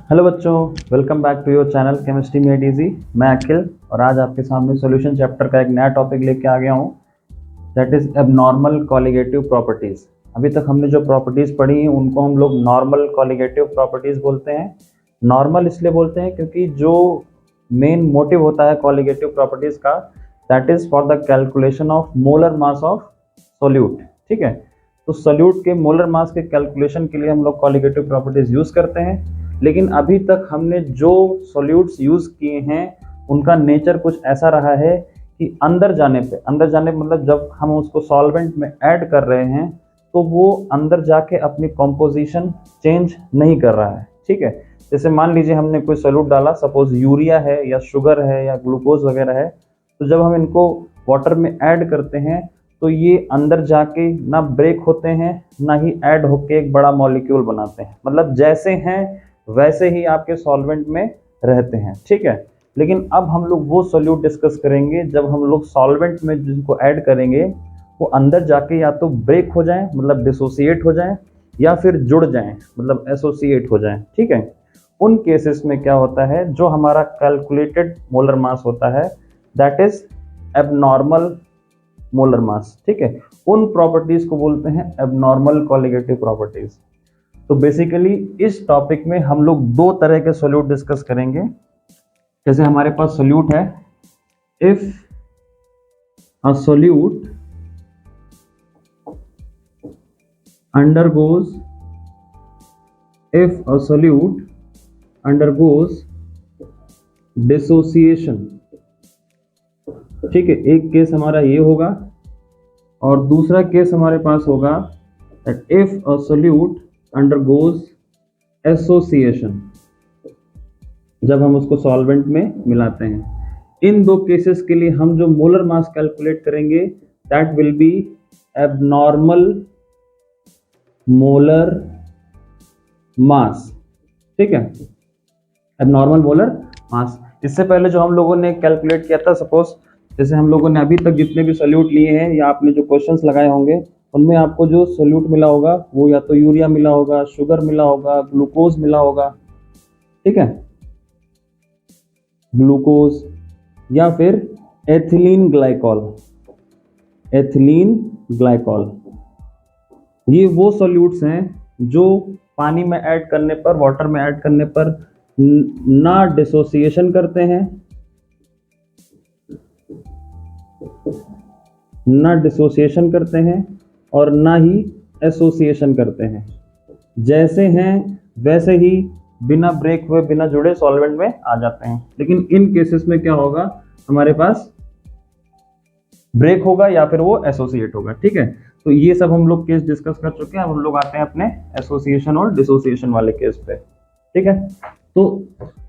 Hello बच्चों, welcome back to your channel chemistry made easy. मैं अखिल और आज आपके सामने सॉल्यूशन चैप्टर का एक नया टॉपिक लेके आ गया हूँ, that is abnormal colligative properties. अभी तक हमने जो प्रॉपर्टीज पढ़ी हैं उनको हम लोग नॉर्मल कॉलिगेटिव प्रॉपर्टीज बोलते हैं। नॉर्मल इसलिए बोलते हैं क्योंकि जो मेन मोटिव होता है कॉलिगेटिव प्रॉपर्टीज का, that is for the calculation of molar mass of solute. ठीक है, तो सोल्यूट के मोलर मास के कैलकुलेशन के लिए हम लोग कॉलिगेटिव प्रॉपर्टीज यूज करते हैं। लेकिन अभी तक हमने जो सॉल्यूट्स यूज़ किए हैं उनका नेचर कुछ ऐसा रहा है कि अंदर जाने पे मतलब जब हम उसको सॉल्वेंट में ऐड कर रहे हैं तो वो अंदर जाके अपनी कॉम्पोजिशन चेंज नहीं कर रहा है। ठीक है, जैसे मान लीजिए हमने कोई सॉल्यूट डाला, सपोज यूरिया है या शुगर है या ग्लूकोज वगैरह है, तो जब हम इनको वाटर में ऐड करते हैं तो ये अंदर जाके ना ब्रेक होते हैं ना ही ऐड होके एक बड़ा मॉलिक्यूल बनाते हैं, मतलब जैसे हैं वैसे ही आपके सॉल्वेंट में रहते हैं। ठीक है, लेकिन अब हम लोग वो सॉल्यूट डिस्कस करेंगे जब हम लोग सॉल्वेंट में जिनको ऐड करेंगे वो अंदर जाके या तो ब्रेक हो जाएं, मतलब डिसोसिएट हो जाएं, या फिर जुड़ जाएं, मतलब एसोसिएट हो जाएं। ठीक है, उन केसेस में क्या होता है, जो हमारा कैलकुलेटेड मोलर मास होता है that is abnormal molar mass. ठीक है, उन प्रॉपर्टीज को बोलते हैं एबनॉर्मल कॉलिगेटिव प्रॉपर्टीज। तो बेसिकली इस टॉपिक में हम लोग दो तरह के सोल्यूट डिस्कस करेंगे। जैसे हमारे पास सोल्यूट है, if a solute undergoes dissociation. ठीक है, एक केस हमारा ये होगा और दूसरा केस हमारे पास होगा that if a solute undergoes association, जब हम उसको सॉल्वेंट में मिलाते हैं। इन दो केसेस के लिए हम जो मोलर मास कैलकुलेट करेंगे that will B abnormal molar mass. ठीक है, एबनॉर्मल मोलर मास। इससे पहले जो हम लोगों ने कैलकुलेट किया था, सपोज जैसे हम लोगों ने अभी तक जितने भी सोल्यूट लिए हैं या आपने जो क्वेश्चंस लगाए होंगे उनमें आपको जो सोल्यूट मिला होगा वो या तो यूरिया मिला होगा, शुगर मिला होगा, ग्लूकोज मिला होगा। ठीक है, ग्लूकोज या फिर एथिलीन ग्लाइकॉल। ये वो सॉल्यूट्स हैं जो पानी में ऐड करने पर, वाटर में ऐड करने पर ना डिसोसिएशन करते हैं, और ना ही एसोसिएशन करते हैं। जैसे हैं वैसे ही बिना ब्रेक हुए, बिना जुड़े सॉल्वेंट में आ जाते हैं। लेकिन इन केसेस में क्या होगा, हमारे पास ब्रेक होगा या फिर वो एसोसिएट होगा। ठीक है, तो ये सब हम लोग केस डिस्कस कर चुके हैं। अब हम लोग आते हैं अपने एसोसिएशन और डिसोसिएशन वाले केस पे। ठीक है, तो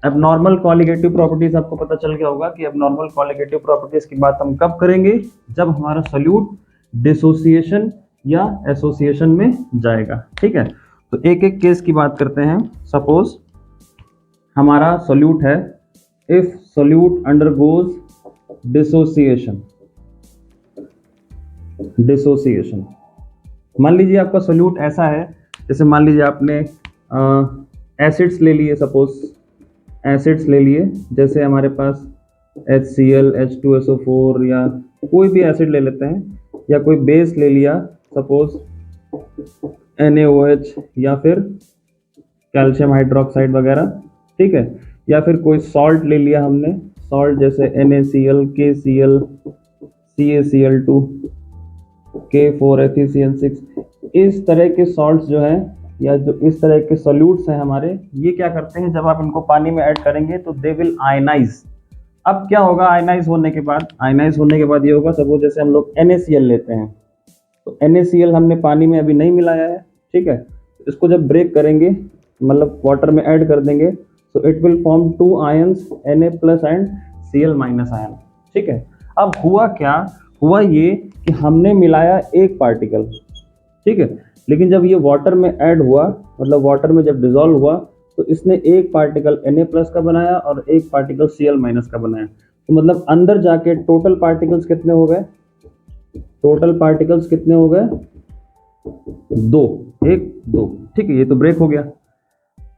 एबनॉर्मल कॉलिगेटिव प्रॉपर्टीज आपको पता चल गया होगा कि एबनॉर्मल कॉलिगेटिव प्रॉपर्टीज की बात हम कब करेंगे, जब हमारा सोल्यूट डिसोसिएशन या एसोसिएशन में जाएगा। ठीक है, तो एक एक केस की बात करते हैं। सपोज हमारा सोल्यूट है, इफ सोल्यूट अंडरगोज डिसोसिएशन। मान लीजिए आपका सोल्यूट ऐसा है, जैसे मान लीजिए आपने एसिड्स ले लिए, सपोज एसिड्स ले लिए, जैसे हमारे पास HCl, H2SO4 या कोई भी एसिड ले लेते हैं, या कोई बेस ले लिया, सपोज NaOH या फिर कैल्शियम हाइड्रोक्साइड वगैरह। ठीक है, या फिर कोई सॉल्ट ले लिया हमने, सॉल्ट जैसे NaCl, KCl, CaCl2, K4FeCl6। इस तरह के सॉल्ट्स जो हैं या जो इस तरह के सॉल्यूट्स हैं हमारे, ये क्या करते हैं, जब आप इनको पानी में ऐड करेंगे तो दे विल आयनाइज। अब क्या होगा आयनाइज होने के बाद ये होगा, सपोज जैसे हम लोग NaCl लेते हैं, तो NaCl हमने पानी में अभी नहीं मिलाया है। ठीक है, इसको जब ब्रेक करेंगे, मतलब वाटर में ऐड कर देंगे, तो it will form 2 ions, Na+ and Cl- ion. ठीक है, अब हुआ ये कि हमने मिलाया एक पार्टिकल। ठीक है, लेकिन जब ये वाटर में ऐड हुआ, मतलब वाटर में जब डिसॉल्व हुआ, तो इसने एक पार्टिकल Na+ का बनाया और एक पार्टिकल Cl- का बनाया। तो मतलब अंदर जाके टोटल पार्टिकल्स कितने हो गए, दो। ठीक है, ये तो ब्रेक हो गया।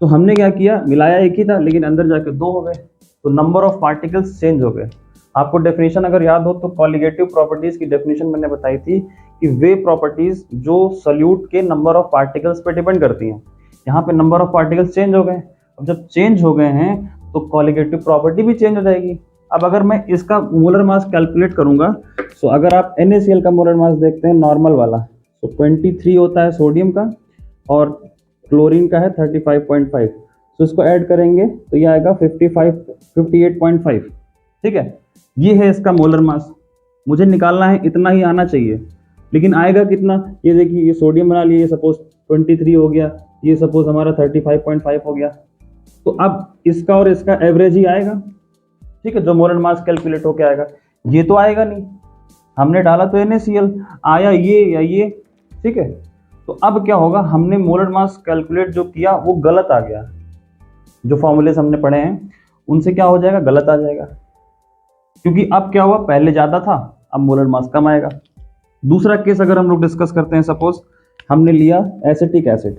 तो हमने क्या किया, मिलाया एक ही था लेकिन अंदर जाके दो हो गए, तो नंबर ऑफ पार्टिकल्स चेंज हो गए। आपको डेफिनेशन अगर याद हो तो कॉलिगेटिव प्रॉपर्टीज की डेफिनेशन मैंने बताई थी कि वे प्रॉपर्टीज जो सॉल्यूट के नंबर ऑफ पार्टिकल्स पे डिपेंड करती हैं। यहाँ पे नंबर ऑफ पार्टिकल्स चेंज हो गए, अब जब चेंज हो गए हैं तो कॉलिगेटिव प्रॉपर्टी भी चेंज हो जाएगी। अब अगर मैं इसका मोलर मास कैलकुलेट करूंगा, तो अगर आप NaCl का मोलर मास देखते हैं नॉर्मल वाला, तो 23 होता है सोडियम का और क्लोरीन का है 35.5, तो इसको ऐड करेंगे तो ये आएगा 58.5। ठीक है, ये है इसका मोलर मास। मुझे निकालना है, इतना ही आना चाहिए, लेकिन आएगा कितना, ये देखिए, ये सोडियम बना लिए, सपोज 23 हो गया, ये सपोज हमारा 35.5 हो गया, तो अब इसका और इसका एवरेज ही आएगा। ठीक है, जो मोलर मास कैलकुलेट होके आएगा, ये तो आएगा नहीं, हमने डाला तो NaCl, आया ये या ये। ठीक है, तो अब क्या होगा, हमने मोलर मास कैलकुलेट जो किया वो गलत आ गया, जो फॉर्मूलेस हमने पढ़े हैं उनसे क्या हो जाएगा, गलत आ जाएगा, क्योंकि अब क्या हुआ, पहले ज्यादा था अब मोलर मास कम आएगा। दूसरा केस अगर हम लोग डिस्कस करते हैं, सपोज हमने लिया एसिटिक एसिड,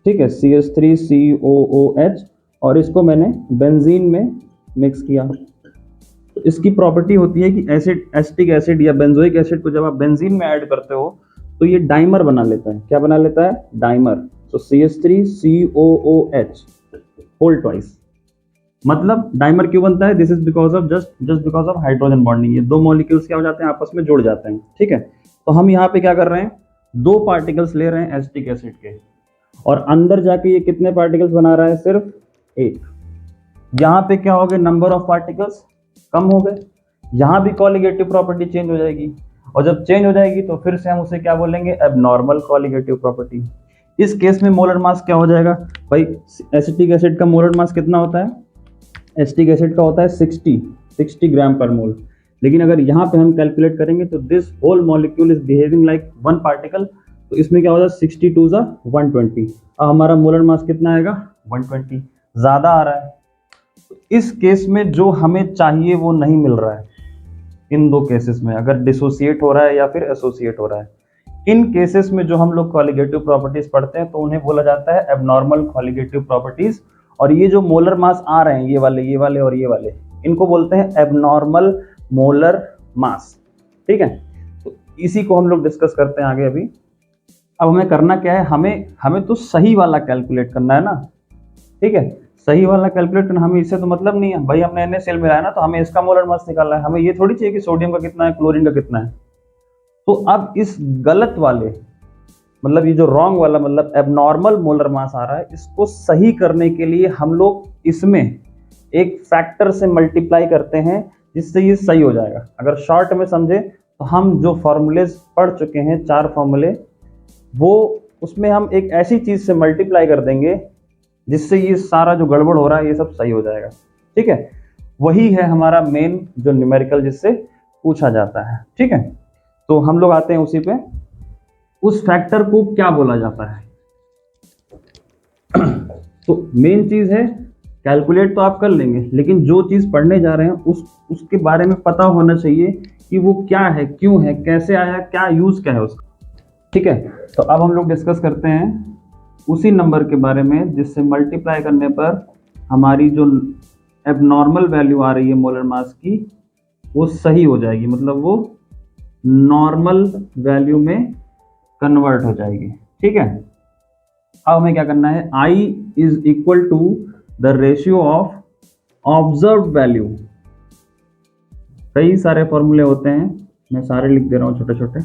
ठीक है, CH3COOH, और इसको मैंने बेंजीन में मिक्स किया। तो इसकी प्रॉपर्टी होती है कि एसिटिक एसिड या बेंजोइक एसिड को जब आप बेंजीन में ऐड करते हो तो ये डाइमर बना लेता है। क्या बना लेता है, डाइमर। तो CH3COOH होल ट्वाइस, मतलब डाइमर क्यों बनता है, this is because of just because of hydrogen bonding. ये दो मॉलिक्यूल्स क्या हो जाते हैं, आपस में जुड़ जाते हैं। ठीक है, तो हम यहाँ पे क्या कर रहे हैं, दो पार्टिकल्स ले रहे हैं एसिटिक एसिड के, और अंदर जाके ये कितने पार्टिकल्स बना रहा है, सिर्फ एक। यहाँ पे क्या हो गए, नंबर ऑफ पार्टिकल्स कम हो गए, यहाँ भी कॉलिगेटिव प्रॉपर्टी चेंज हो जाएगी, और जब चेंज हो जाएगी तो फिर से हम उसे क्या बोलेंगे, एबनॉर्मल कॉलिगेटिव प्रॉपर्टी। इस केस में मोलर मास क्या हो जाएगा भाई, एसिटिक एसिड का मोलर मास कितना होता है, एसिटिक एसिड का होता है 60 ग्राम पर मोल, लेकिन अगर यहाँ पे हम कैलकुलेट करेंगे तो this whole molecule is behaving like one particle, तो इसमें क्या होता है 60 टू 120। अब हमारा मोलर मास कितना आएगा, 120, ज्यादा आ रहा है। तो इस केस में जो हमें चाहिए वो नहीं मिल रहा है। इन दो केसेस में अगर डिसोसिएट हो रहा है या फिर एसोसिएट हो रहा है, इन केसेस में जो हम लोग कॉलिगेटिव प्रॉपर्टीज पढ़ते हैं तो उन्हें बोला जाता है एबनॉर्मल कॉलिगेटिव प्रॉपर्टीज। और ये जो मोलर मास आ रहे हैं, ये वाले और ये वाले, इनको बोलते हैं एबनॉर्मल मोलर मास। ठीक है, तो इसी को हम लोग डिस्कस करते हैं आगे अभी। अब हमें करना क्या है, हमें तो सही वाला कैलकुलेट करना है ना। ठीक है, सही वाला कैलकुलेट करना, हमें इससे तो मतलब नहीं है भाई, हमने NaCl मिलाया ना तो हमें इसका मोलर मास निकालना है, हमें ये थोड़ी चाहिए कि सोडियम का कितना है, क्लोरीन का कितना है। तो अब इस गलत वाले, मतलब ये जो रॉन्ग वाला, मतलब एबनॉर्मल मोलर मास आ रहा है, इसको सही करने के लिए हम लोग इसमें एक फैक्टर से मल्टीप्लाई करते हैं, जिससे ये सही हो जाएगा। अगर शॉर्ट में समझे तो हम जो फॉर्मूलेज पढ़ चुके हैं, 4 फॉर्मूले, वो उसमें हम एक ऐसी चीज से मल्टीप्लाई कर देंगे जिससे ये सारा जो गड़बड़ हो रहा है ये सब सही हो जाएगा। ठीक है, वही है हमारा मेन जो न्यूमेरिकल जिससे पूछा जाता है। ठीक है, तो हम लोग आते हैं उसी पे, उस फैक्टर को क्या बोला जाता है। तो मेन चीज है, कैलकुलेट तो आप कर लेंगे, लेकिन जो चीज पढ़ने जा रहे हैं उसके बारे में पता होना चाहिए कि वो क्या है, क्यों है, कैसे आया, क्या यूज क्या है उसका। ठीक है, तो अब हम लोग डिस्कस करते हैं उसी नंबर के बारे में जिससे मल्टीप्लाई करने पर हमारी जो एबनॉर्मल वैल्यू आ रही है मोलर मास की, वो सही हो जाएगी, मतलब वो नॉर्मल वैल्यू में कन्वर्ट हो जाएगी। ठीक है, अब हमें क्या करना है, I is equal to the ratio of observe value. कई सारे फॉर्मूले होते हैं, मैं सारे लिख दे रहा हूँ छोटे छोटे।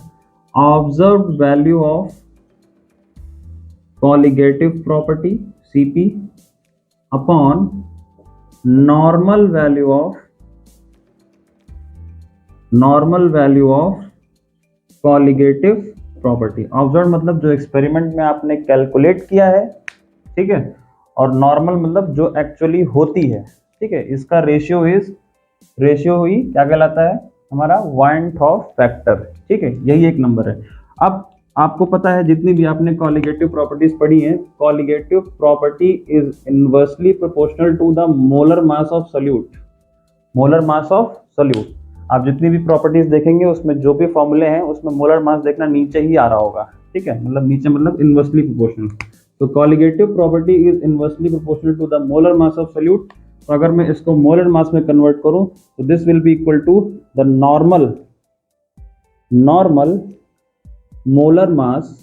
Observe value of colligative property CP upon normal value of colligative property. Observe मतलब जो एक्सपेरिमेंट में आपने कैलकुलेट किया है, ठीक है, और नॉर्मल मतलब जो एक्चुअली होती है। ठीक है, इसका रेशियो ही क्या कहलाता है, हमारा वाइंट ऑफ फैक्टर। ठीक है, यही एक नंबर है। अब आपको पता है जितनी भी आपने कॉलिगेटिव प्रॉपर्टीज पढ़ी हैं, colligative property is inversely proportional to the molar mass of solute. Molar mass of solute, आप जितनी भी प्रॉपर्टीज देखेंगे उसमें जो भी फॉर्मूले हैं उसमें मोलर मास देखना नीचे ही आ रहा होगा। ठीक है, मतलब नीचे मतलब इनवर्सली प्रोपोर्शनल। तो colligative property is inversely proportional to the molar mass of solute. तो अगर मैं इसको मोलर मास में कन्वर्ट करूं तो this will be equal to the normal molar mass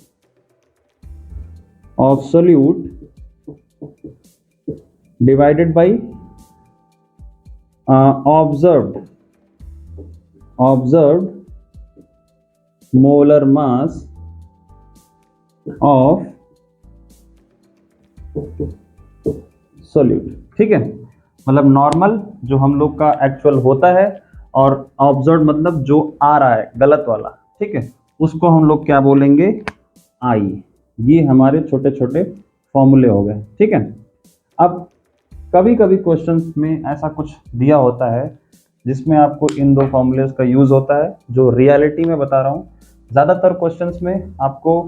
of solute divided by observed molar mass of solute। ठीक है, मतलब नॉर्मल जो हम लोग का एक्चुअल होता है और ऑब्जर्व मतलब जो आ रहा है गलत वाला, ठीक है, उसको हम लोग क्या बोलेंगे, आई। ये हमारे छोटे छोटे फॉर्मूले हो गए। ठीक है, अब कभी कभी क्वेश्चंस में ऐसा कुछ दिया होता है जिसमें आपको इन दो फॉर्मूलेस का यूज होता है, जो रियलिटी में बता रहा हूँ। ज़्यादातर क्वेश्चंस में आपको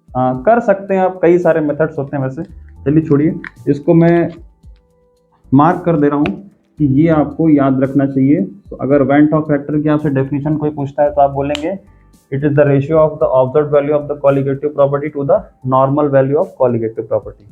कर सकते हैं आप, कई सारे मेथड्स होते हैं वैसे। चलिए छोड़िए, इसको मैं मार्क कर दे रहा हूँ कि ये आपको याद रखना चाहिए। तो अगर वैन टॉक फैक्टर की आपसे डेफिनेशन कोई पूछता है तो आप बोलेंगे it is the ratio of the observed value of the colligative property to the normal value of colligative property.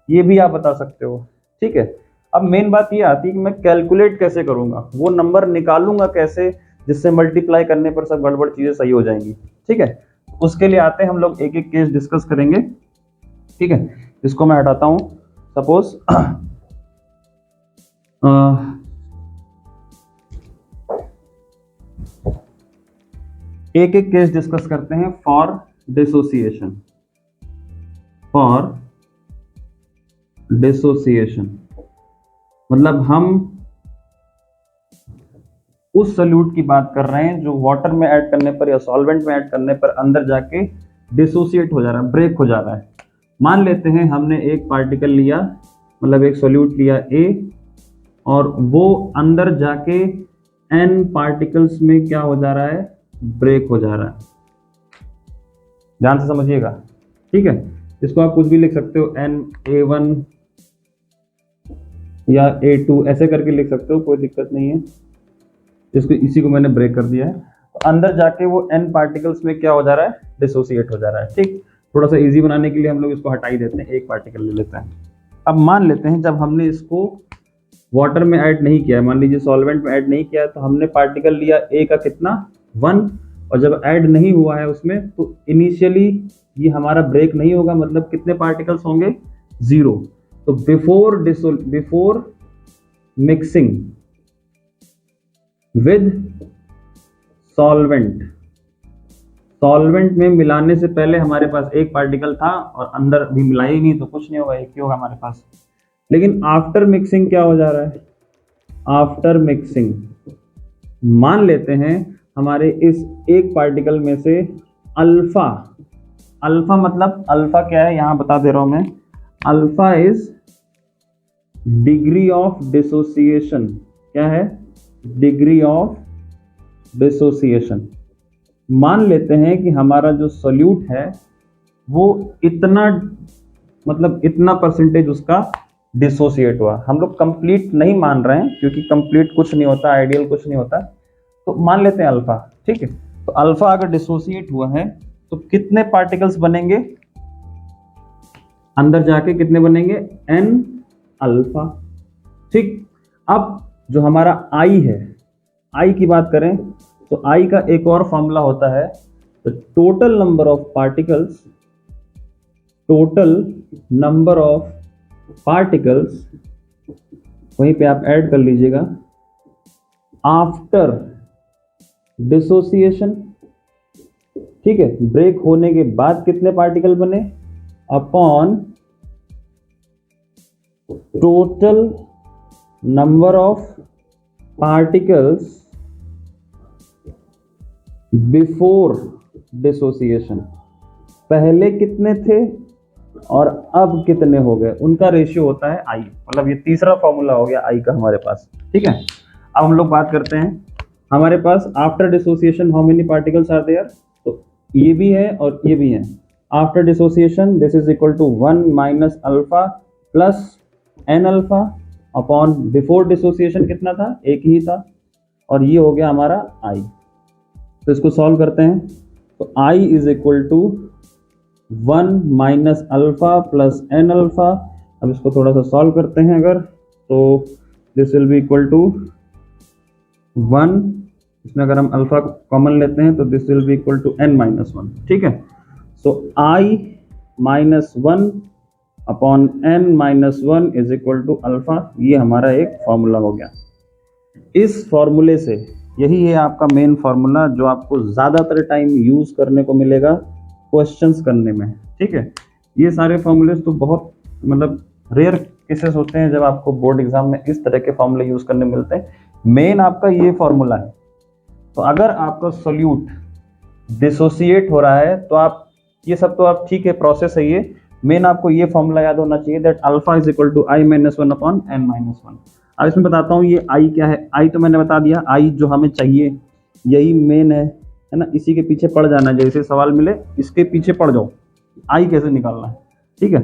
ये भी आप बता सकते हो। ठीक है, अब मेन बात ये आती है कि मैं कैलकुलेट कैसे करूंगा, वो नंबर निकालूंगा कैसे जिससे मल्टीप्लाई करने पर सब गड़बड़ चीजें सही हो जाएंगी। ठीक है, उसके लिए आते हैं हम लोग एक एक केस डिस्कस करेंगे। ठीक है, इसको मैं हटाता हूं। सपोज एक एक केस डिस्कस करते हैं फॉर डिसोसिएशन। मतलब हम उस सोल्यूट की बात कर रहे हैं जो वाटर में ऐड करने पर या सॉल्वेंट में ऐड करने पर अंदर जाके डिसोसिएट हो जा रहा है, ब्रेक हो जा रहा है। मान लेते हैं हमने एक पार्टिकल लिया, मतलब एक सोल्यूट लिया A, और वो अंदर जाके N पार्टिकल्स में क्या हो जा रहा है, ब्रेक हो जा रहा है। ध्यान से समझिएगा। ठीक है, इसको आप कुछ भी लिख सकते हो, NA1 या A2 ऐसे करके लिख सकते हो, कोई दिक्कत नहीं है। इसको इसी को मैंने ब्रेक कर दिया है। तो अंदर जाके वो N पार्टिकल्स में क्या हो जा रहा है, डिसोसिएट हो जा रहा है। ठीक, थोड़ा सा इजी बनाने के लिए हम लोग इसको हटा ही देते हैं, एक पार्टिकल ले लेते हैं। अब मान लेते हैं जब हमने इसको वाटर में ऐड नहीं किया है, मान लीजिए सॉल्वेंट में ऐड नहीं किया है, तो हमने पार्टिकल लिया A का कितना 1, और जब ऐड नहीं हुआ है उसमें तो इनिशियली ये हमारा ब्रेक नहीं होगा, मतलब कितने पार्टिकल्स होंगे 0। तो बिफोर मिक्सिंग विद सॉल्वेंट में मिलाने से पहले हमारे पास एक पार्टिकल था और अंदर भी मिलाया ही नहीं, तो कुछ नहीं होगा, एक ही होगा हमारे पास। लेकिन आफ्टर मिक्सिंग क्या हो जा रहा है, आफ्टर मिक्सिंग मान लेते हैं हमारे इस एक पार्टिकल में से अल्फा मतलब अल्फा क्या है यहां बता दे रहा हूं मैं, alpha is degree of dissociation. क्या है, डिग्री ऑफ डिसोसिएशन। मान लेते हैं कि हमारा जो सोल्यूट है वो इतना, मतलब इतना परसेंटेज उसका डिसोसिएट हुआ। हम लोग कंप्लीट नहीं मान रहे हैं क्योंकि कंप्लीट कुछ नहीं होता, आइडियल कुछ नहीं होता, तो मान लेते हैं अल्फा। ठीक है, तो अल्फा अगर डिसोसिएट हुआ है तो कितने पार्टिकल्स बनेंगे अंदर जाके, कितने बनेंगे, N अल्फा। ठीक, अब जो हमारा I है, I की बात करें तो I का एक और फॉर्मूला होता है, तो टोटल नंबर ऑफ पार्टिकल्स वहीं पे आप ऐड कर लीजिएगा आफ्टर डिसोसिएशन। ठीक है, ब्रेक होने के बाद कितने पार्टिकल बने, upon total number of particles before dissociation. पहले कितने थे और अब कितने हो गए, उनका रेशियो होता है I। मतलब ये तीसरा फॉर्मूला हो गया I का हमारे पास। ठीक है, अब हम लोग बात करते हैं हमारे पास after dissociation how many particles are there. तो ये भी है और ये भी है। After dissociation this is equal to 1 minus alpha plus N alpha upon before dissociation कितना था, एक ही था, और ये हो गया हमारा I। तो इसको सॉल्व करते हैं, तो I is equal to 1 minus alpha plus n alpha. अब इसको थोड़ा सा सॉल्व करते हैं अगर, तो this will be equal to 1, इसमें अगर हम अल्फा कॉमन लेते हैं तो this will be equal to n minus 1। ठीक है, so i minus 1 upon n minus 1 is equal to alpha. ये हमारा एक फॉर्मूला हो गया। इस फॉर्मूले से, यही है आपका मेन फॉर्मूला जो आपको ज़्यादातर टाइम यूज़ करने को मिलेगा क्वेश्चंस करने में। ठीक है, ये सारे फॉर्मूलेस तो बहुत मतलब रेयर केसेस होते हैं जब आपको बोर्ड एग्जाम में इस तरह के फॉर्मूले यूज़ करने मिलते हैं। मेन आपका ये फॉर्मूला है। तो अगर आपका सोल्यूट डिसोसिएट हो रहा है तो आप ये सब तो आप ठीक है, प्रोसेस है ये। मेन आपको ये फॉर्मूला याद होना चाहिए that alpha is equal to I minus 1 upon n minus 1। अब इसमें बताता हूँ ये आई क्या है। आई तो मैंने बता दिया, आई जो हमें चाहिए यही मेन है ना। इसी के पीछे पड़ जाना है, जैसे सवाल मिले इसके पीछे पड़ जाओ, आई कैसे निकालना है। ठीक है,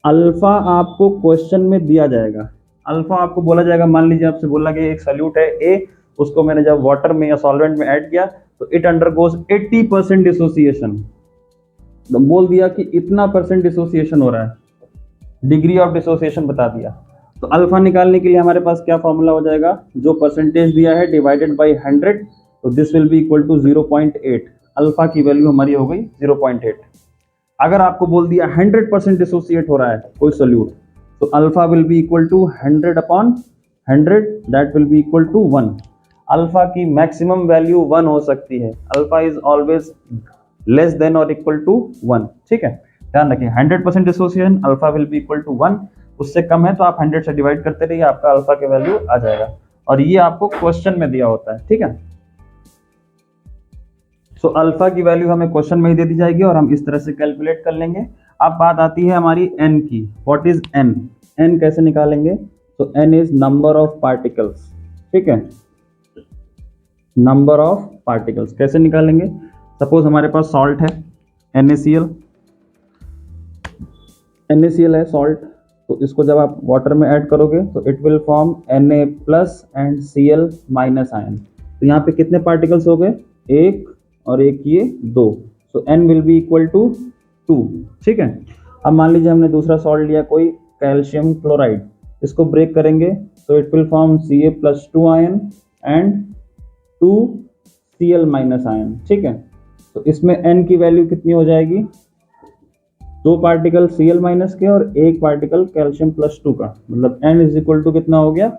अल्फा आपको क्वेश्चन में दिया जाएगा। अल्फा आपको बोला जाएगा, मान लीजिए आपसे बोला गया एक सॉल्यूट है ए, उसको मैंने जब वाटर में या सॉल्वेंट में ऐड किया तो इट अंडरगोज 80% डिसोसिएशन। तो बोल दिया कि इतना परसेंट डिसोसिएशन हो रहा है, डिग्री ऑफ डिसोसिएशन बता दिया। तो अल्फा निकालने के लिए हमारे पास क्या फॉर्मूला हो जाएगा, जो परसेंटेज दिया है डिवाइडेड बाय 100, तो this will be equal to 0.8। Alpha की वैल्यू हमारी हो गई 0.8। अगर आपको बोल दिया 100% डिसोसिएट हो रहा है कोई सोल्यूट, तो alpha will be equal to 100 upon 100, that will be equal to 1। Alpha की मैक्सिमम वैल्यू 1 हो सकती है। Alpha is always less than और इक्वल टू 1। ठीक है, ध्यान रखिए 100% dissociation alpha will be equal to 1। उससे कम है तो आप 100 से डिवाइड करते रहिए, आपका अल्फा की वैल्यू आ जाएगा। और ये आपको क्वेश्चन में दिया होता है। ठीक है, सो अल्फा की वैल्यू हमें क्वेश्चन में ही दे दी जाएगी और हम इस तरह से कैलकुलेट कर लेंगे। अब बात आती है हमारी एन की। What is an? एन कैसे निकालेंगे? तो n is number of particles. ठीक है, नंबर ऑफ पार्टिकल्स कैसे निकालेंगे? सपोज हमारे पास सॉल्ट है NaCl, NaCl है सॉल्ट, तो इसको जब आप वाटर में ऐड करोगे तो it will form Na plus and Cl minus ion. तो यहाँ पे कितने पार्टिकल्स हो गए? एक और एक ये 2। So N will be equal to 2। ठीक है, अब मान लीजिए हमने दूसरा सॉल्ट लिया कोई कैल्शियम क्लोराइड, इसको ब्रेक करेंगे तो it will form Ca plus 2 ion and 2 Cl minus ion. ठीक है, तो इसमें N की वैल्यू कितनी हो जाएगी? 2 पार्टिकल Cl माइनस के और 1 पार्टिकल कैल्शियम प्लस 2 का, मतलब N इज इक्वल टू कितना हो गया?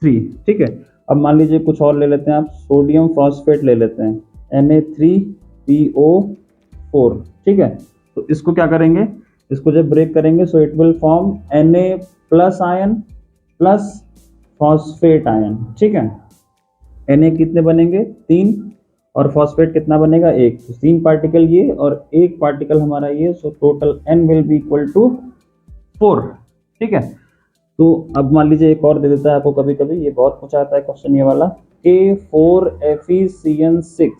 3। ठीक है, अब मान लीजिए कुछ और ले लेते हैं, आप सोडियम फॉस्फेट ले लेते हैं Na3PO4। ठीक है, तो इसको क्या करेंगे, इसको जब ब्रेक करेंगे सो it will form Na plus ion plus phosphate ion. ठीक है, Na कितने बनेंगे? 3, और फॉस्फेट कितना बनेगा? 1। तो 3 पार्टिकल ये और 1 पार्टिकल हमारा ये, so total N will be equal to 4। ठीक है, तो अब मान लीजिए एक और दे देता है आपको, कभी कभी ये बहुत पूछा आता है क्वेश्चन ये वाला, K4FeCN6।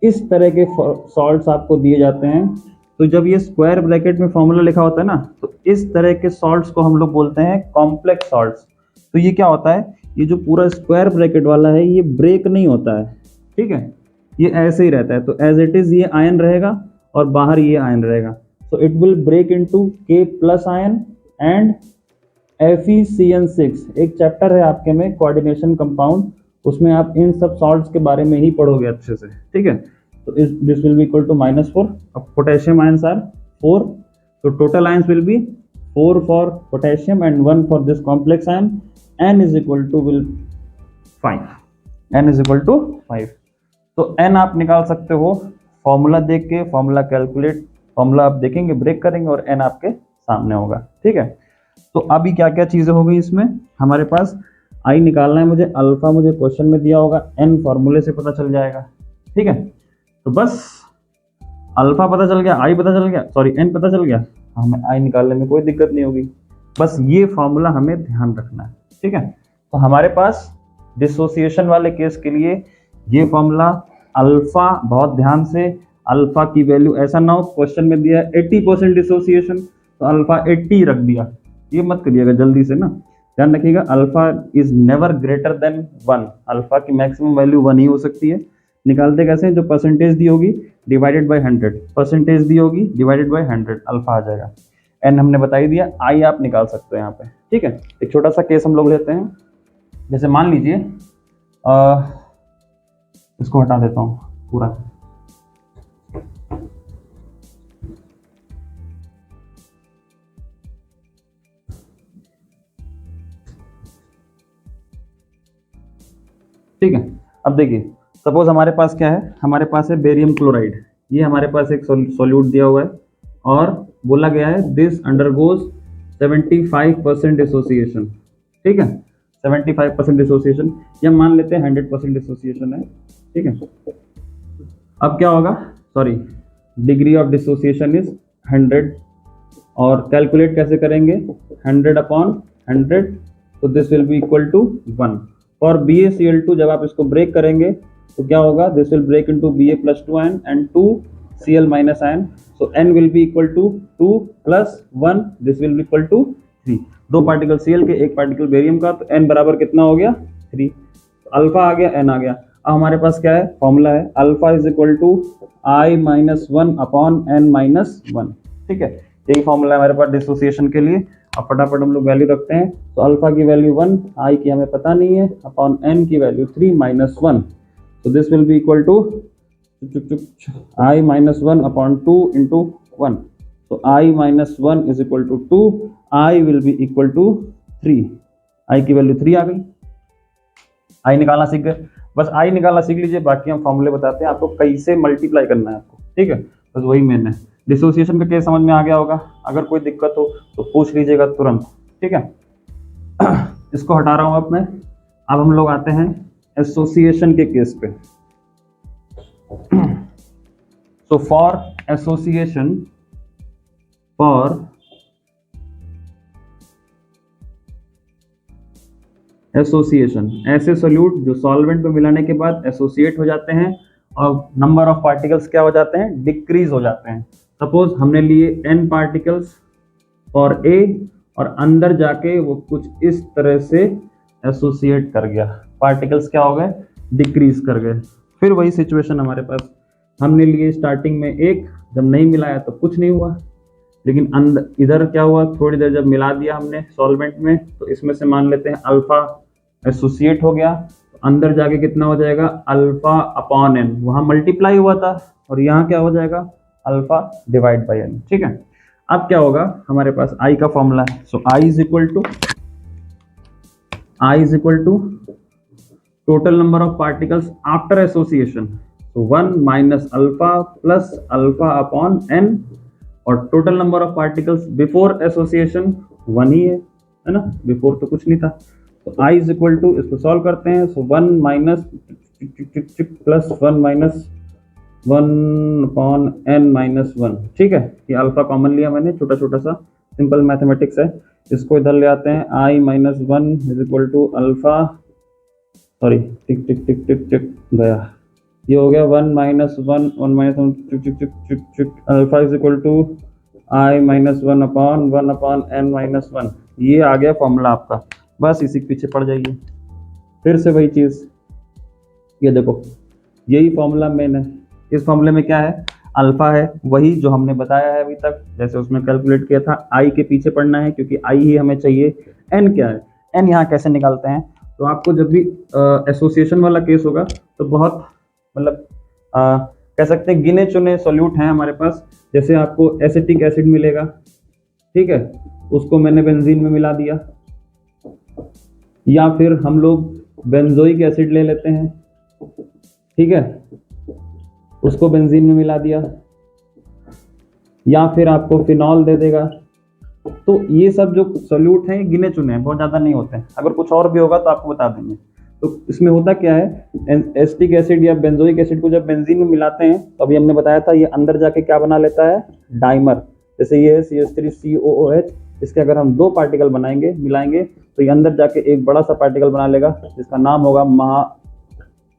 इस तरह के सॉल्ट्स आपको दिए जाते हैं। तो जब ये स्क्वायर ब्रैकेट में फॉर्मूला लिखा होता है ना, तो इस तरह के सॉल्ट्स को हम लोग बोलते हैं कॉम्प्लेक्स सॉल्ट्स। तो ये क्या होता है, ये जो पूरा स्क्वायर ब्रैकेट वाला है ये ब्रेक नहीं होता है। ठीक है, ये ऐसे ही रहता है। तो एज इट इज ये आयन रहेगा और बाहर ये आयन रहेगा। So it will break into K plus ion and FeCN6। एक चैप्टर है आपके में कोऑर्डिनेशन कंपाउंड, उसमें आप इन सब सॉल्ट्स के बारे में ही पढ़ोगे अच्छे से। ठीक है, तो this will be equal to -4। अब पोटेशियम आयंस आर 4, तो total ions will be 4 for potassium and 1 for this complex ion. N is equal to 5। N is equal to 5। तो N आप निकाल सकते हो फॉर्मूला देख के, फॉर्मूला कैलकुलेट, फॉर्मूला आप देखेंगे, ब्रेक करेंगे और N आपके सामने होगा। ठीक है, तो अभी क्या क्या चीज़ें हो गई इसमें हमारे पास, आई निकालना है मुझे, अल्फा मुझे क्वेश्चन में दिया होगा, N फॉर्मूले से पता चल जाएगा। ठीक है, तो बस अल्फा पता चल गया, आई पता चल गया, सॉरी N पता चल गया, हमें आई निकालने में कोई दिक्कत नहीं होगी। बस ये फॉर्मूला हमें ध्यान रखना है। ठीक है, तो हमारे पास डिसोसिएशन वाले केस के लिए ये फॉर्मूला, अल्फा बहुत ध्यान से, अल्फा की वैल्यू ऐसा ना हो क्वेश्चन में दिया 80% डिसोसिएशन तो अल्फा 80 रख दिया, ये मत करिएगा जल्दी से ना। ध्यान रखिएगा alpha is never greater than 1। Alpha की मैक्सिमम वैल्यू 1 ही हो सकती है। निकालते कैसे हैं, जो परसेंटेज दी होगी डिवाइडेड बाय 100, परसेंटेज दी होगी डिवाइडेड बाय 100, अल्फा आ जाएगा। एन हमने बता ही दिया, आई आप निकाल सकते हो यहाँ पे, ठीक है। एक छोटा सा केस हम लोग लेते हैं, जैसे मान लीजिए इसको हटा देता हूँ पूरा, ठीक है। अब देखिए सपोज हमारे पास क्या है, हमारे पास है बेरियम क्लोराइड, ये हमारे पास एक सॉल्यूट दिया हुआ है और बोला गया है दिस अंडरगोज 75% डिसोसिएशन, ठीक है, 75% डिसोसिएशन, या मान लेते हैं 100% डिसोसिएशन है, ठीक है। अब क्या होगा, sorry, degree of dissociation is 100, और कैलकुलेट कैसे करेंगे, 100/100, तो this will be equal to 1। For BaCl2 जब आप इसको ब्रेक करेंगे तो क्या होगा, this will break into Ba+2ion and 2Cl-ion, so n will be equal to 2 + 1, this will be equal to 3। दो पार्टिकल Cl के, एक पार्टिकल बेरियम का, तो n बराबर कितना हो गया, 3। अल्फा आ गया, n आ गया। अब हमारे पास क्या है, फॉर्मूला है alpha is equal to I-1/n-1, ठीक है। यही फॉर्मूला है हमारे पास डिसोसिएशन के लिए। अब फटाफट हम लोग वैल्यू रखते हैं, तो अल्फा की वैल्यू 1, आई की हमें पता नहीं है, अपॉन n की वैल्यू 3 - 1, तो this will be equal to I-1/2 into 1, so I-1 is equal to 2, I will be equal to 3, I की वैल्यू 3 आ गई। I निकालना सीख गए, बस I निकालना सीख लीजिए, बाकी हम फॉर्मूले बताते हैं आपको कैसे मल्टीप्लाई करना है आपको, ठीक है, बस वही मेन है। डिसोसिएशन का केस समझ में आ गया होगा, अगर कोई दिक्कत हो तो पूछ लीजिएगा तुरंत, ठीक है। इसको हटा रहा हूं अब मैं, अब हम लोग आते हैं एसोसिएशन के केस पे। So for association, ऐसे सोल्यूट जो सॉल्वेंट में मिलाने के बाद एसोसिएट हो जाते हैं और नंबर ऑफ पार्टिकल्स क्या हो जाते हैं, डिक्रीज हो जाते हैं। सपोज हमने लिए n पार्टिकल्स और A, और अंदर जाके वो कुछ इस तरह से एसोसिएट कर गया, पार्टिकल्स क्या हो गए, डिक्रीज कर गए। फिर वही सिचुएशन हमारे पास, हमने लिए स्टार्टिंग में एक, जब नहीं मिलाया तो कुछ नहीं हुआ, लेकिन अंदर इधर क्या हुआ, थोड़ी देर जब मिला दिया हमने सॉल्वेंट में, तो इसमें से मान लेते हैं अल्फा एसोसिएट हो गया, तो अंदर जाके कितना हो जाएगा, अल्फा/n, वहां मल्टीप्लाई हुआ था, और यहाँ क्या हो जाएगा, अल्फा डिवाइड बाई n, ठीक है। अब क्या होगा, हमारे पास I का फॉर्मूला है, so I is equal to total number of particles after association, तो 1 - अल्फा प्लस अल्फा/n, और total number of particles before association 1 ही है ना, बिफोर तो कुछ नहीं था। तो I इज इक्वल टू, इसको सॉल्व करते हैं, सो 1 - प्लस 1/n-1, ठीक है। ये अल्फा कॉमन लिया मैंने, छोटा छोटा सा सिंपल मैथमेटिक्स है। इसको इधर ले आते हैं, I-1 is equal to alpha, sorry टिक टिक टिक टिक टिक गया, ये हो गया 1 - 1 alpha is equal to I-1/1/n-1, ये आ गया फॉर्मूला आपका, बस इसी के पीछे पड़ जाइए। फिर से वही चीज, ये देखो यही फॉर्मूला मेन है। इस फॉर्मूले में क्या है, अल्फा है, वही जो हमने बताया है अभी तक, जैसे उसमें कैलकुलेट किया था। आई के पीछे पड़ना है क्योंकि आई ही हमें चाहिए। एन क्या है, एन यहाँ कैसे निकालते हैं, तो आपको जब भी एसोसिएशन वाला केस होगा तो बहुत मतलब कह सकते हैं गिने चुने सॉल्यूट हैं हमारे पास। जैसे आपको एसिटिक एसिड मिलेगा, ठीक है, उसको मैंने बेंजीन में मिला दिया, या फिर हम लोग बेंजोइक एसिड ले लेते हैं, ठीक है, उसको बेंजीन में मिला दिया, या फिर आपको फिनॉल दे देगा। तो ये सब जो सॉल्यूट हैं गिने चुने हैं, बहुत ज़्यादा नहीं होते हैं, अगर कुछ और भी होगा तो आपको बता देंगे। तो इसमें होता क्या है, एसिटिक एसिड या बेंजोइक एसिड को जब बेंजीन में मिलाते हैं तो अभी हमने बताया था ये अंदर जाके क्या बना लेता है, डाइमर। जैसे ये CH3COOH, इसके अगर हम 2 पार्टिकल बनाएंगे, मिलाएंगे, तो ये अंदर जाके एक बड़ा सा पार्टिकल बना लेगा जिसका नाम होगा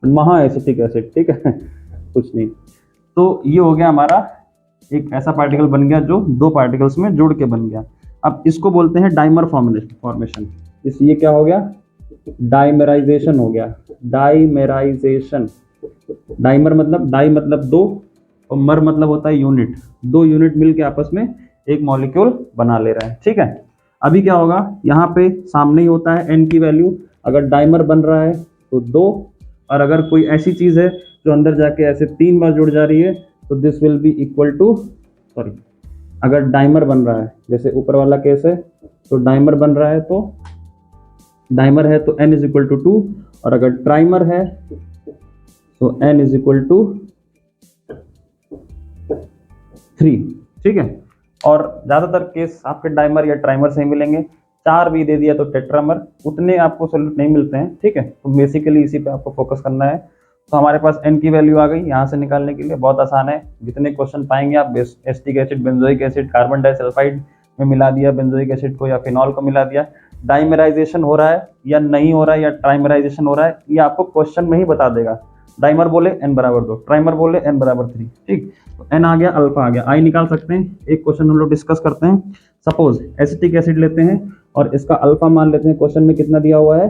महा एसिटिक एसिड, ठीक है। कुछ नहीं, तो ये हो गया हमारा एक ऐसा पार्टिकल बन गया जो 2 पार्टिकल्स में जुड़ के बन गया। अब इसको बोलते हैं डाइमर फॉर्मेशन। ये क्या हो गया, डाइमेराइजेशन हो गया, डाइमेराइजेशन। डाइमर मतलब डाई मतलब दो, और मर मतलब होता है यूनिट, दो यूनिट मिलके आपस में एक मॉलिक्यूल बना ले रहा है, ठीक है। अभी क्या होगा, यहाँ पे सामने ही होता है n की वैल्यू, अगर डाइमर बन रहा है तो दो, और अगर कोई ऐसी चीज है जो अंदर जाके ऐसे 3 बार जुड़ जा रही है तो this will be equal to, sorry, अगर डाइमर बन रहा है जैसे ऊपर वाला केस है, तो डाइमर बन रहा है तो डाइमर है तो n इज इक्वल टू 2, और अगर ट्राइमर है तो n इज इक्वल टू 3, ठीक है। और ज्यादातर केस आपके डाइमर या ट्राइमर से ही मिलेंगे, 4 भी दे दिया तो टेट्रामर, उतने आपको सोल्यूट नहीं मिलते हैं, ठीक है। तो बेसिकली इसी पे आपको फोकस करना है। तो हमारे पास n की वैल्यू आ गई, यहाँ से निकालने के लिए बहुत आसान है, जितने क्वेश्चन पाएंगे आप, acetic acid, benzoic acid, carbon disulphide में मिला दिया बेंजोइक एसिड को या फिनॉल को मिला दिया, डाइमराइजेशन हो रहा है या नहीं हो रहा है या ट्राइमराइजेशन हो रहा है, ये आपको क्वेश्चन में ही बता देगा। डाइमर बोले n बराबर 2, ट्राइमर बोले n बराबर 3, ठीक। तो n आ गया, अल्फा आ गया, आई निकाल सकते हैं। एक क्वेश्चन हम लोग डिस्कस करते हैं। सपोज एसिटिक एसिड लेते हैं और इसका अल्फा मान लेते हैं, क्वेश्चन में कितना दिया हुआ है,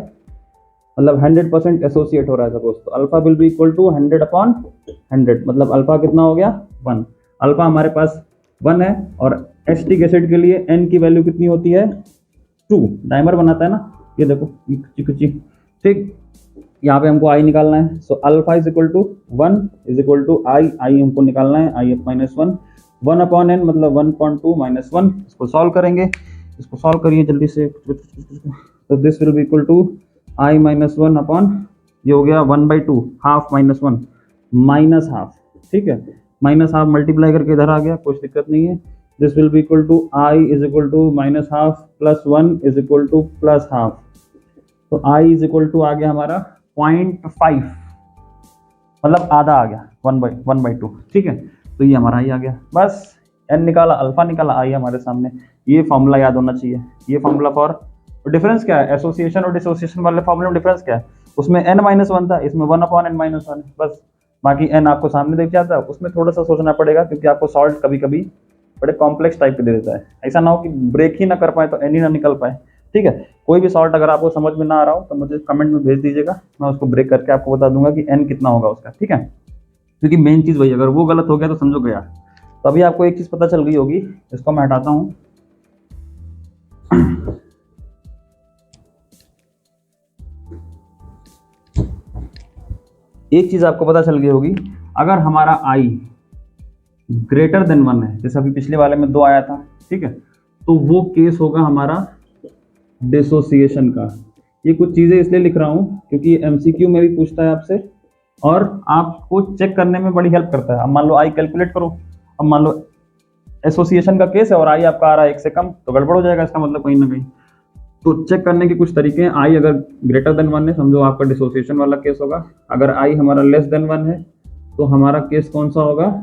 मतलब 100% एसोसिएट हो रहा है सपोज, तो alpha will be equal to 100/100, मतलब अल्फा कितना हो गया 1। अल्फा हमारे पास 1 है, और एसिटिक एसिड के लिए n की वैल्यू कितनी होती है 2, डाइमर बनाता है ना, ये देखो कुची, ठीक। यहाँ पे हमको आई निकालना है, so alpha is equal to 1 is equal to i हमको निकालना है, आई माइनस 1, 1/n मतलब 1.2 माइनस 1। इसको सॉल्व करेंगे, इसको सॉल्व करिए जल्दी से, तो this will be equal to I minus 1 upon, ये हो गया 1/2, हाफ माइनस 1 माइनस हाफ, ठीक है। माइनस हाफ मल्टीप्लाई करके इधर आ गया, कुछ दिक्कत नहीं है। This will be equal to I is equal to minus half plus 1 is equal to plus half, तो आई इज इक्वल टू आ गया हमारा 0.5, मतलब आधा आ गया, 1/2, ठीक है। तो ये हमारा आई आ गया, बस n निकाला, अल्फा निकाला, आई हमारे सामने। ये फॉर्मूला याद होना चाहिए, ये फॉर्मूला फॉर डिफरेंस क्या है, एसोसिएशन और डिसोसिएशन वाले फॉर्मूले में डिफरेंस क्या है, उसमें n-1 था, इसमें 1/n-1 है, बस। बाकी n आपको सामने दिख जाता है, उसमें थोड़ा सा सोचना पड़ेगा, क्योंकि आपको सॉल्ट कभी कभी बड़े कॉम्प्लेक्स टाइप के दे देता है, ऐसा ना हो कि ब्रेक ही ना कर पाए तो n ही ना निकल पाए, ठीक है। कोई भी सॉल्ट अगर आपको समझ में ना आ रहा हो तो मुझे कमेंट में भेज दीजिएगा, मैं उसको ब्रेक करके आपको बता दूंगा कि n कितना होगा उसका, ठीक है। क्योंकि मेन चीज़ वही, अगर वो गलत हो गया तो समझो गया। तो अभी आपको एक चीज़ पता चल गई होगी, इसको मैं हटाता हूँ। एक चीज़ आपको पता चल गई होगी, अगर हमारा i ग्रेटर देन 1 है, जैसे अभी पिछले वाले में 2 आया था, ठीक है, तो वो केस होगा हमारा डिसोसिएशन का। ये कुछ चीज़ें इसलिए लिख रहा हूँ क्योंकि एमसीक्यू में भी पूछता है आपसे, और आपको चेक करने में बड़ी हेल्प करता है। अब मान लो आई कैलकुलेट करो, अब मान लो एसोसिएशन का केस है और आई आपका आ रहा है 1 से कम, तो गड़बड़ हो जाएगा इसका मतलब कहीं ना कहीं। तो चेक करने के कुछ तरीके हैं, आई अगर ग्रेटर देन 1 है समझो आपका डिसोसिएशन वाला केस होगा, अगर आई हमारा लेस देन 1 है तो हमारा केस कौन सा होगा,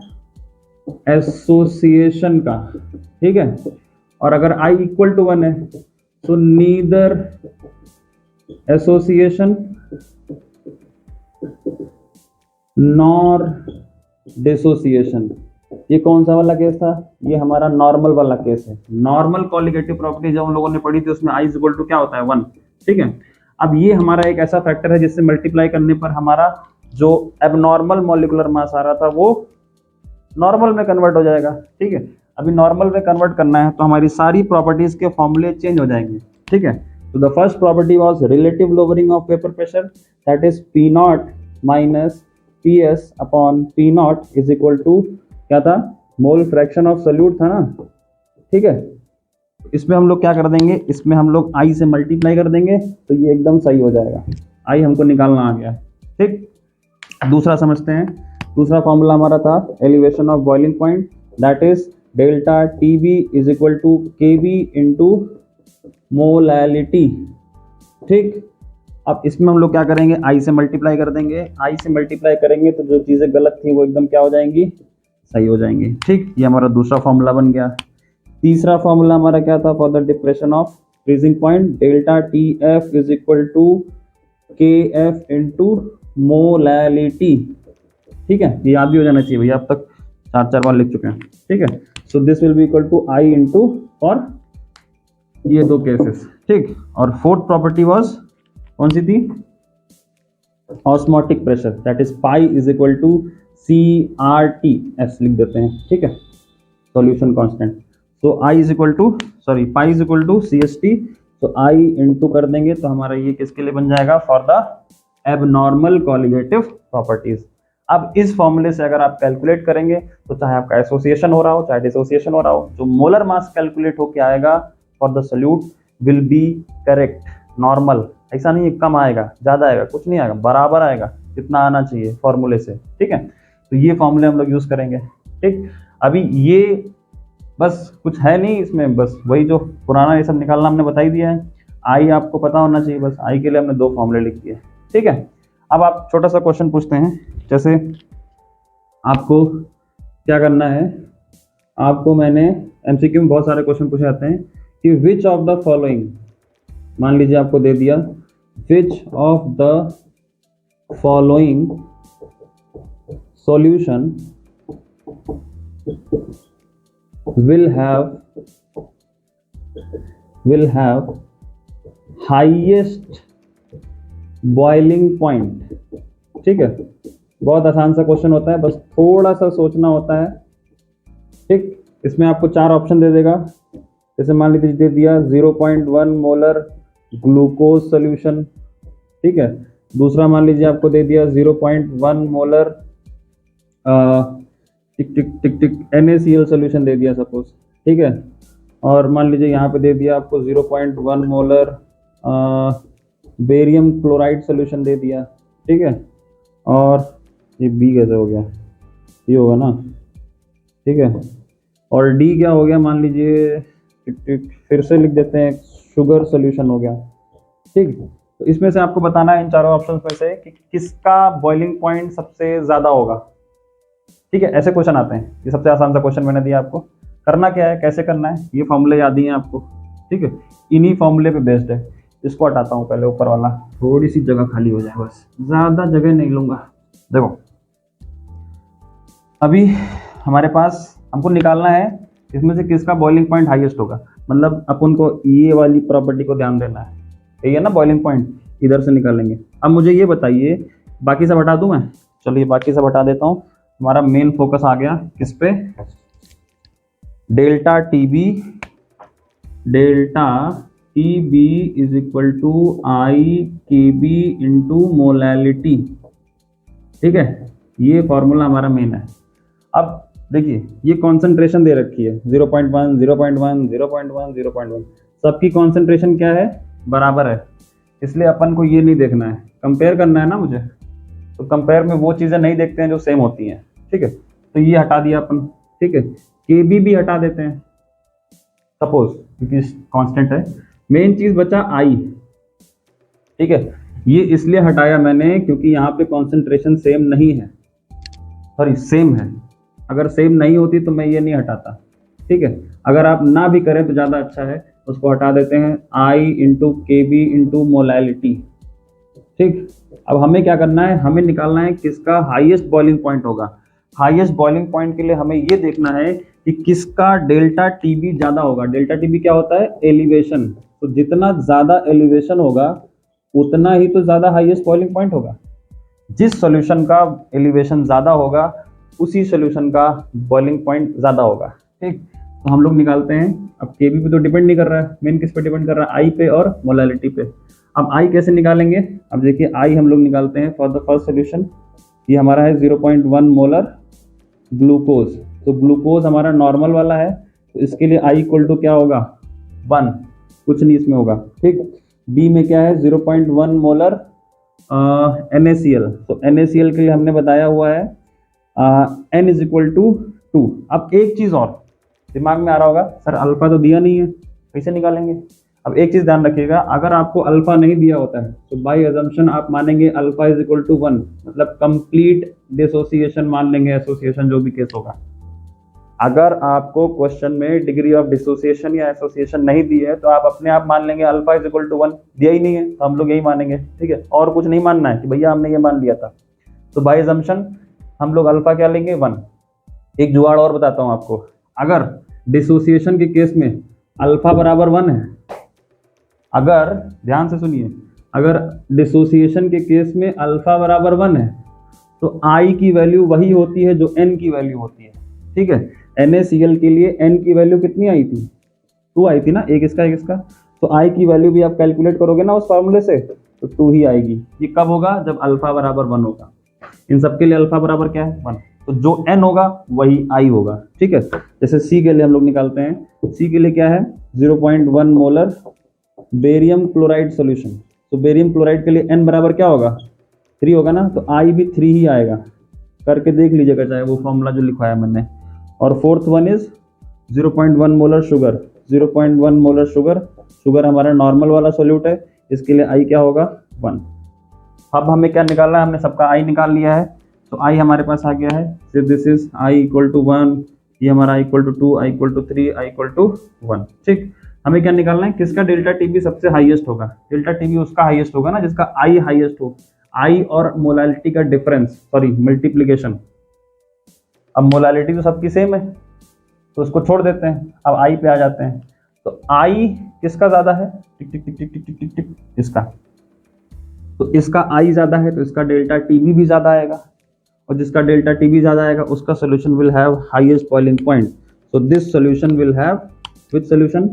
एसोसिएशन का, ठीक है। और अगर आई इक्वल टू 1 है तो नीदर एसोसिएशन नॉर डिसोसिएशन। ये कौन सा वाला केस था, ये हमारा नॉर्मल वाला केस है। नॉर्मल कॉलिगेटिव प्रॉपर्टी जब हम लोगों ने पढ़ी थी उसमें आई इज इक्वल टू क्या होता है 1, ठीक है। अब ये हमारा एक ऐसा फैक्टर है जिससे मल्टीप्लाई करने पर हमारा जो एबनॉर्मल मॉलिक्यूलर मास आ रहा था वो नॉर्मल में कन्वर्ट हो जाएगा, ठीक है। अभी नॉर्मल में कन्वर्ट करना है तो हमारी सारी प्रॉपर्टीज के फॉर्मूले चेंज हो जाएंगे, ठीक है। तो the first property was relative lowering of vapour pressure, that is P not minus P S upon P not is equal to क्या था, मोल फ्रैक्शन ऑफ सोल्यूट था ना, ठीक है। इसमें हम लोग क्या कर देंगे, इसमें हम लोग आई से मल्टीप्लाई कर देंगे तो ये एकदम सही हो जाएगा, आई हमको निकालना आ गया, ठीक। दूसरा समझते हैं, दूसरा फॉर्मूला हमारा था elevation of boiling point, that is delta T B is equal to K B into molality, ठीक। अब इसमें हम लोग क्या करेंगे, आई से मल्टीप्लाई कर देंगे, आई से मल्टीप्लाई करेंगे तो जो चीज़ें गलत थी वो एकदम क्या हो जाएंगी, सही हो जाएंगे, ठीक। ये हमारा दूसरा फॉर्मूला बन गया। तीसरा फॉर्मूला हमारा क्या था, for the depression of freezing point, delta T F is equal to K F into molality, ठीक है। ये याद भी हो जाना चाहिए भैया, अब तक 4 बार लिख चुके हैं, ठीक है। So this will be equal to I into, और ये दो केसेस, ठीक। और फोर्थ प्रॉपर्टी वाज कौन सी थी, osmotic pressure, that is pi is equal to CRT, S लिख देते हैं, ठीक है, सॉल्यूशन कांस्टेंट। तो आई is equal to, sorry, pi is equal to CST, तो आई इंटू कर देंगे तो हमारा ये किसके लिए बन जाएगा, for the abnormal colligative properties. अब इस फॉर्मूले से अगर आप कैलकुलेट करेंगे तो चाहे आपका एसोसिएशन हो रहा हो चाहे डिसोसिएशन हो रहा हो, जो मोलर मास कैलकुलेट होके आएगा for the solute will be correct, normal. ऐसा नहीं है कम आएगा ज्यादा आएगा, कुछ नहीं आएगा, बराबर आएगा जितना आना चाहिए फॉर्मूले से, ठीक है। तो ये फॉर्मूले हम लोग यूज करेंगे, ठीक। अभी ये बस कुछ है नहीं इसमें, बस वही जो पुराना ये सब निकालना हमने बता ही दिया है। आई आपको पता होना चाहिए, बस आई के लिए हमने 2 फॉर्मूले लिख दिए, ठीक है। अब आप छोटा सा क्वेश्चन पूछते हैं, जैसे आपको क्या करना है, आपको मैंने एमसीक्यू में बहुत सारे क्वेश्चन पूछे जाते हैं कि विच ऑफ द फॉलोइंग, मान लीजिए आपको दे दिया which of the following solution will have highest boiling point, ठीक है। बहुत आसान सा क्वेश्चन होता है, बस थोड़ा सा सोचना होता है, ठीक। इसमें आपको 4 ऑप्शन दे देगा, जैसे मान लीजिए दे दिया 0.1 मोलर ग्लूकोज सोल्यूशन, ठीक है। दूसरा मान लीजिए आपको दे दिया 0.1 मोलर टिक टिक टिक टिक NaCl सोल्यूशन दे दिया सपोज, ठीक है। और मान लीजिए यहाँ पे दे दिया आपको 0.1 मोलर बेरियम क्लोराइड सोल्यूशन दे दिया, ठीक है। और ये बी कैसे हो गया, ये होगा ना, ठीक है। और डी क्या हो गया, मान लीजिए टिक टिक फिर से लिख देते हैं, शुगर सोल्यूशन हो गया, ठीक। तो इसमें से आपको बताना है इन चारों ऑप्शंस में से कि किसका बॉइलिंग पॉइंट सबसे ज्यादा होगा, ठीक है। ऐसे क्वेश्चन आते हैं, ये सबसे आसान सा क्वेश्चन मैंने दिया आपको। करना क्या है, कैसे करना है, ये फॉर्मूले याद ही हैं आपको, ठीक है। इन्हीं फॉर्मूले पे बेस्ड है। इसको हटाता हूँ पहले ऊपर वाला, थोड़ी सी जगह खाली हो जाए, बस ज्यादा जगह नहीं लूंगा। देखो अभी हमारे पास हमको निकालना है इसमें से किसका बॉइलिंग पॉइंट हाईएस्ट होगा, मतलब अपन को ये वाली प्रॉपर्टी को ध्यान देना है, यही है ना बॉइलिंग पॉइंट, इधर से निकालेंगे। अब मुझे ये बताइए, बाकी सब हटा दूं मैं, चलिए बाकी सब हटा देता हूँ। हमारा मेन फोकस आ गया किस पे, delta TB is equal to IKB into molality, ठीक है। ये फॉर्मूला हमारा मेन है। अब देखिए ये कॉन्सेंट्रेशन दे रखी है 0.1 0.1 0.1 0.1, सबकी कॉन्सेंट्रेशन क्या है, बराबर है, इसलिए अपन को ये नहीं देखना है, कंपेयर करना है ना मुझे, तो कंपेयर में वो चीजें नहीं देखते हैं जो सेम होती हैं, ठीक है। तो ये हटा दिया अपन, ठीक है। KB भी हटा देते हैं सपोज, क्योंकि कांस्टेंट है। मेन चीज बचा I, ठीक है। ये इसलिए हटाया मैंने क्योंकि यहाँ पे कॉन्सेंट्रेशन सेम नहीं है, सॉरी सेम है, अगर सेम नहीं होती तो मैं ये नहीं हटाता, ठीक है। अगर आप ना भी करें तो ज़्यादा अच्छा है, उसको हटा देते हैं, I into KB into molality, ठीक। अब हमें क्या करना है, हमें निकालना है किसका हाईएस्ट बॉइलिंग पॉइंट होगा। हाईएस्ट बॉइलिंग पॉइंट के लिए हमें ये देखना है कि किसका डेल्टा TB ज़्यादा होगा। डेल्टा TB क्या होता है, एलिवेशन, तो जितना ज़्यादा एलिवेशन होगा उतना ही तो ज़्यादा हाईएस्ट बॉइलिंग पॉइंट होगा। जिस सॉल्यूशन का एलिवेशन ज़्यादा होगा उसी सॉल्यूशन का बॉइलिंग पॉइंट ज़्यादा होगा, ठीक। तो हम लोग निकालते हैं। अब KB पे तो डिपेंड नहीं कर रहा है, मेन किस पे डिपेंड कर रहा है, I पे और मोलैलिटी पे। अब I कैसे निकालेंगे, अब देखिए I हम लोग निकालते हैं फॉर द फर्स्ट सोल्यूशन, ये हमारा है 0.1 मोलर ग्लूकोज, तो ग्लूकोज हमारा नॉर्मल वाला है, तो इसके लिए I इक्वल टू क्या होगा, 1, कुछ नहीं इसमें होगा, ठीक। B में क्या है 0.1 मोलर NaCl, तो NaCl के लिए हमने बताया हुआ है N इज इक्वल टू 2। अब एक चीज और दिमाग में आ रहा होगा, सर अल्फा तो दिया नहीं है, कैसे निकालेंगे। अब एक चीज ध्यान रखिएगा, अगर आपको अल्फा नहीं दिया होता है तो बाय अजम्पशन आप मानेंगे अल्फा इज इक्वल टू 1, मतलब कंप्लीट डिसोसिएशन मान लेंगे, एसोसिएशन जो भी केस होगा। अगर आपको क्वेश्चन में डिग्री ऑफ डिसोसिएशन या एसोसिएशन नहीं दी है तो आप अपने आप मान लेंगे अल्फा इज इक्वल टू 1, दिया ही नहीं है तो हम लोग यही मानेंगे, ठीक है। और कुछ नहीं मानना है कि भैया हमने ये मान लिया था, तो बाय अजम्पशन हम लोग अल्फा क्या लेंगे, 1। एक जुगाड़ और बताता हूं आपको, अगर डिसोसिएशन के केस में अल्फा बराबर 1 है, अगर ध्यान से सुनिए अगर डिसोसिएशन के केस में अल्फा बराबर 1 है तो आई की वैल्यू वही होती है जो एन की वैल्यू होती है। ठीक है, NaCl के लिए एन की वैल्यू कितनी आई थी, 2 आई थी ना, एक इसका। तो आई की वैल्यू भी आप कैलकुलेट करोगे ना उस फॉर्मूले से तो 2 ही आएगी। ये कब होगा, जब अल्फा बराबर 1 होगा। इन सब के लिए अल्फा बराबर क्या है, 1। तो जो n होगा वही आई होगा। ठीक है, जैसे C के लिए हम लोग निकालते हैं, C के लिए क्या है 0.1 मोलर बेरियम क्लोराइड सॉल्यूशन। तो बेरियम क्लोराइड के लिए n बराबर क्या होगा, 3 होगा ना, तो आई भी 3 ही आएगा। करके देख लीजिएगा चाहे वो फॉर्मूला जो लिखवाया मैंने। और fourth one is 0.1 molar sugar. 0.1 molar sugar हमारा नॉर्मल वाला सोल्यूट है, इसके लिए आई क्या होगा 1। अब हमें क्या निकालना है, हमने सबका आई निकाल लिया है, तो आई हमारे पास आ गया है। फिर this is i equal to 1, ये हमारा i equal to 2, i equal to 3, i equal to 1। ठीक, हमें क्या निकालना है, किसका डेल्टा टीबी सबसे हाईएस्ट होगा। डेल्टा टीबी उसका हाईएस्ट होगा ना जिसका आई हाईएस्ट हो। आई और मोलालिटी का डिफरेंस, सॉरी मल्टीप्लीकेशन। अब मोलालिटी तो सबकी सेम है तो उसको छोड़ देते हैं, अब आई पे आ जाते हैं। तो आई किसका ज्यादा है, टिक टिक टिक टिक टिक टिक टिक इसका। तो इसका आई ज्यादा है तो इसका डेल्टा टीबी भी ज्यादा आएगा, और जिसका डेल्टा टीबी ज्यादा आएगा उसका solution will have highest boiling point. So this solution will have, which solution,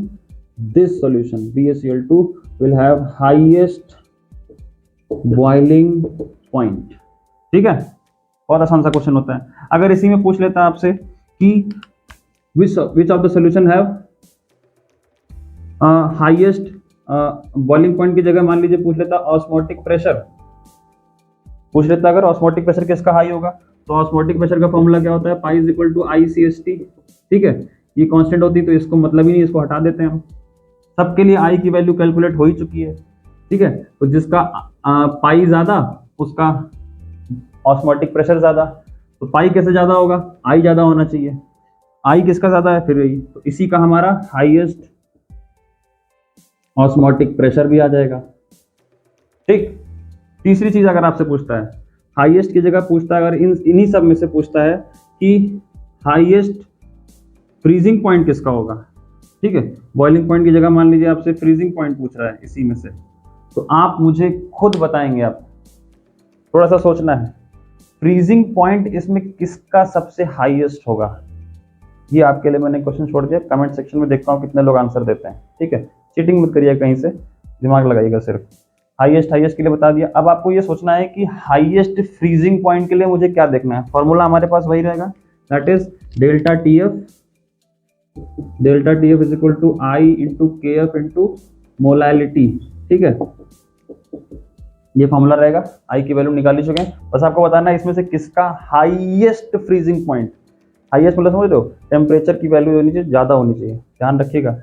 this solution BaCl2 will have highest boiling point. ठीक है, बहुत आसान सा क्वेश्चन होता है। अगर इसी में पूछ लेता है आपसे कि which of the solution have highest boiling point की जगह मान लीजिए पूछ लेता ऑस्मोटिक प्रेशर, पूछ लेता अगर ऑस्मोटिक प्रेशर किसका हाई होगा, तो ऑस्मोटिक प्रेशर का फॉर्मूला क्या होता है, pi is equal to ICST। ठीक है, ये कांस्टेंट होती है तो इसको मतलब ही नहीं, इसको हटा देते हैं हम। सबके लिए आई की वैल्यू कैलकुलेट हो ही चुकी है। ठीक है, तो जिसका पाई ज्यादा उसका ऑस्मोटिक प्रेशर ज्यादा। तो पाई कैसे ज्यादा होगा, आई ज्यादा होना चाहिए। आई किसका ज्यादा है, फिर यही, तो इसी का हमारा हाईएस्ट ऑस्मोटिक प्रेशर भी आ जाएगा। ठीक, तीसरी चीज अगर आपसे पूछता है, हाईएस्ट की जगह पूछता है, अगर इन्हीं सब में से पूछता है कि हाईएस्ट फ्रीजिंग पॉइंट किसका होगा। ठीक है, बॉइलिंग पॉइंट की जगह मान लीजिए आपसे फ्रीजिंग पॉइंट पूछ रहा है इसी में से, तो आप मुझे खुद बताएंगे, आप थोड़ा सा सोचना है फ्रीजिंग पॉइंट इसमें किसका सबसे हाईएस्ट होगा। ये आपके लिए मैंने क्वेश्चन छोड़ दिया, कमेंट सेक्शन में देखता हूँ कितने लोग आंसर देते हैं। ठीक है, चीटिंग मत करिए कहीं से, दिमाग लगाइएगा सिर्फ। हाईएस्ट के लिए बता दिया। अब आपको ये सोचना है कि हाईएस्ट फ्रीजिंग पॉइंट के लिए मुझे क्या देखना है। फॉर्मूला हमारे पास वही रहेगा, that is delta TF is equal to I into KF into molality. ठीक है, ये फॉर्मूला रहेगा। आई की वैल्यू निकाल ली चुके हैं, बस आपको बताना है इसमें से किसका हाईएस्ट फ्रीजिंग पॉइंट। हाईएस्ट मतलब समझ लो टेम्परेचर की वैल्यू होनी चाहिए, ज़्यादा होनी चाहिए, ध्यान रखिएगा।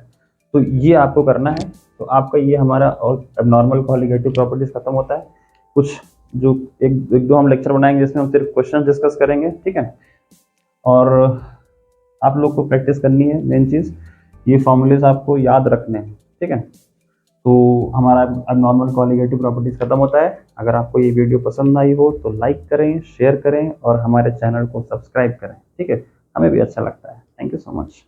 तो ये आपको करना है। तो आपका ये हमारा और एबनॉर्मल कॉलिगेटिव प्रॉपर्टीज खत्म होता है। कुछ जो एक दो हम लेक्चर बनाएंगे जिसमें हम सिर्फ क्वेश्चन डिस्कस करेंगे। ठीक है, और आप लोग को प्रैक्टिस करनी है। मेन चीज़ ये फॉर्मूलेज आपको याद रखने हैं। ठीक है, तो हमारा एबनॉर्मल कॉलिगेटिव प्रॉपर्टीज खत्म होता है। अगर आपको ये वीडियो पसंद आई हो तो लाइक करें, शेयर करें और हमारे चैनल को सब्सक्राइब करें। ठीक है, हमें भी अच्छा लगता है। Thank you so much.